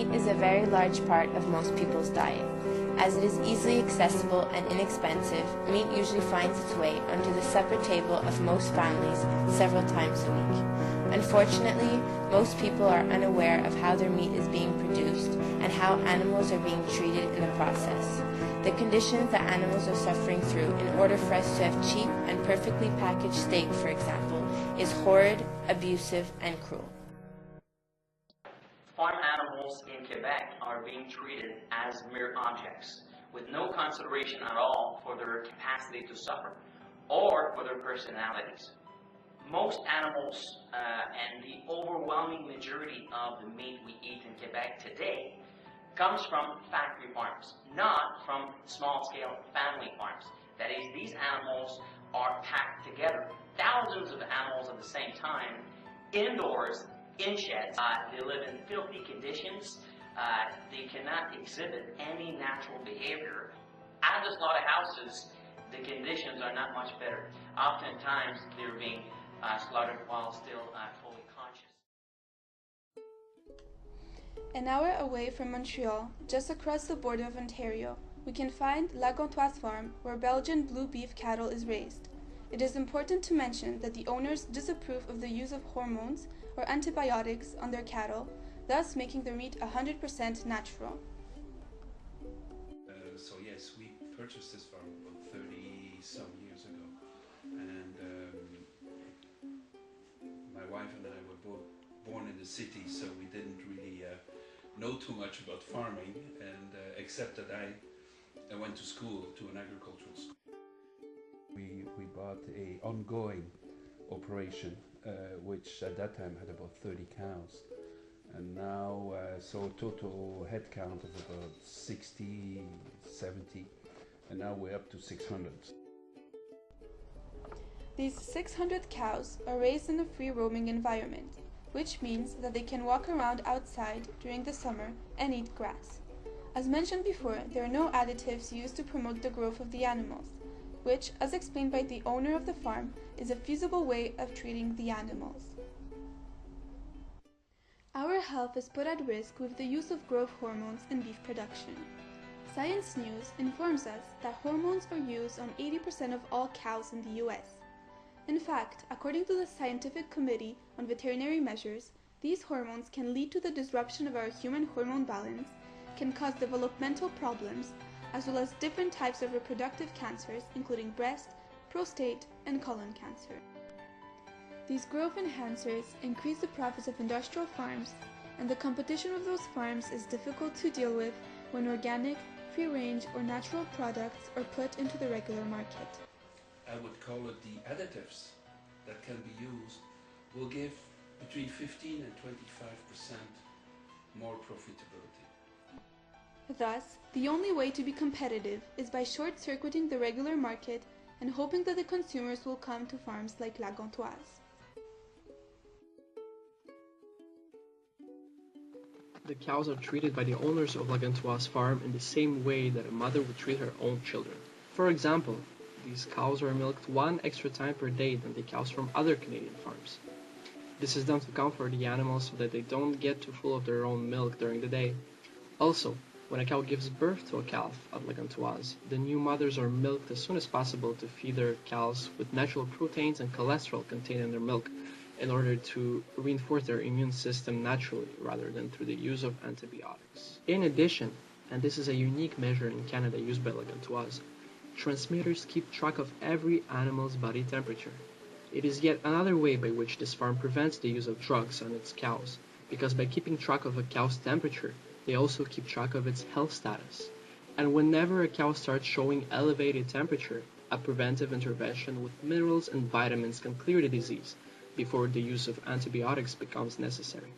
Meat is a very large part of most people's diet. As it is easily accessible and inexpensive, meat usually finds its way onto the supper table of most families several times a week. Unfortunately, most people are unaware of how their meat is being produced and how animals are being treated in the process. The conditions that animals are suffering through in order for us to have cheap and perfectly packaged steak, for example, is horrid, abusive, and cruel. Farm animals in Quebec are being treated as mere objects, with no consideration at all for their capacity to suffer or for their personalities. Most animals and the overwhelming majority of the meat we eat in Quebec today comes from factory farms, not from small-scale family farms. That is, these animals are packed together, thousands of animals at the same time, indoors, in sheds. They live in filthy conditions. They cannot exhibit any natural behavior. At the slaughterhouses, the conditions are not much better. Oftentimes, they're being slaughtered while still fully conscious. An hour away from Montreal, just across the border of Ontario, we can find La Gantoise Farm, where Belgian blue beef cattle is raised. It is important to mention that the owners disapprove of the use of hormones or antibiotics on their cattle, thus making their meat 100% natural. So yes, we purchased this farm about 30-some years ago, and my wife and I were both born in the city, so we didn't really know too much about farming, and except that I went to school, to an agricultural school. We bought a ongoing operation, which at that time had about 30 cows, and now so total head count of about 60, 70, and now we're up to 600. These 600 cows are raised in a free-roaming environment, which means that they can walk around outside during the summer and eat grass. As mentioned before, there are no additives used to promote the growth of the animals, which, as explained by the owner of the farm, is a feasible way of treating the animals. Our health is put at risk with the use of growth hormones in beef production. Science News informs us that hormones are used on 80% of all cows in the US. In fact, according to the Scientific Committee on Veterinary Measures, these hormones can lead to the disruption of our human hormone balance, can cause developmental problems, as well as different types of reproductive cancers, including breast, prostate, and colon cancer. These growth enhancers increase the profits of industrial farms, and the competition of those farms is difficult to deal with when organic, free-range, or natural products are put into the regular market. I would call it the additives that can be used will give between 15 and 25% more profitability. Thus, the only way to be competitive is by short-circuiting the regular market and hoping that the consumers will come to farms like La Gantoise. The cows are treated by the owners of La Gantoise farm in the same way that a mother would treat her own children. For example, these cows are milked 1 extra time per day than the cows from other Canadian farms. This is done to comfort the animals so that they don't get too full of their own milk during the day. Also, when a cow gives birth to a calf at La Gantoise, the new mothers are milked as soon as possible to feed their calves with natural proteins and cholesterol contained in their milk in order to reinforce their immune system naturally rather than through the use of antibiotics. In addition, and this is a unique measure in Canada used by La Gantoise, transmitters keep track of every animal's body temperature. It is yet another way by which this farm prevents the use of drugs on its cows, because by keeping track of a cow's temperature, they also keep track of its health status. And whenever a cow starts showing elevated temperature, a preventive intervention with minerals and vitamins can clear the disease before the use of antibiotics becomes necessary.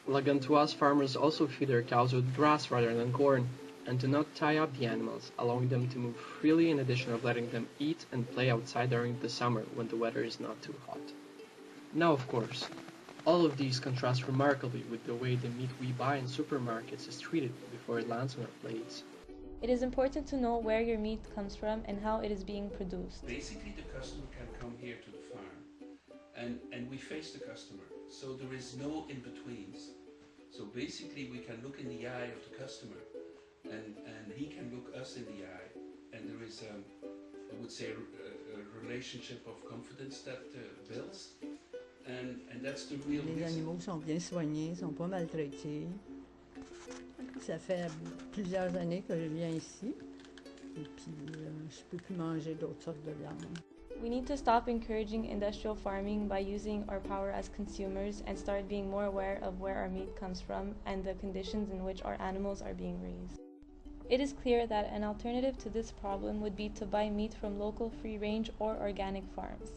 La Gantoise farmers also feed their cows with grass rather than corn, and do not tie up the animals, allowing them to move freely in addition of letting them eat and play outside during the summer when the weather is not too hot. Now, of course, all of these contrast remarkably with the way the meat we buy in supermarkets is treated before it lands on our plates. It is important to know where your meat comes from and how it is being produced. Basically, the customer can come here to the farm, and we face the customer, so there is no in-betweens. So basically we can look in the eye of the customer and he can look us in the eye, and there is I would say a relationship of confidence that builds, and that's the real Les reason. animaux sont bien soignés, sont pas maltraités. Ça fait plusieurs années que je viens ici, et puis je peux plus manger d'autres sortes de viande. We need to stop encouraging industrial farming by using our power as consumers and start being more aware of where our meat comes from and the conditions in which our animals are being raised. It is clear that an alternative to this problem would be to buy meat from local free-range or organic farms.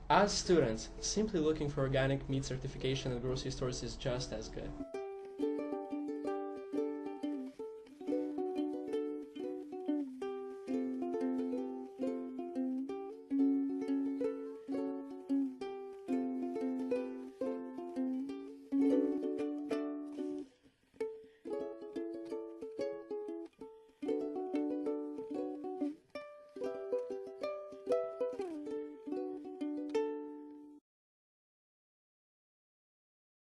As students, simply looking for organic meat certification at grocery stores is just as good.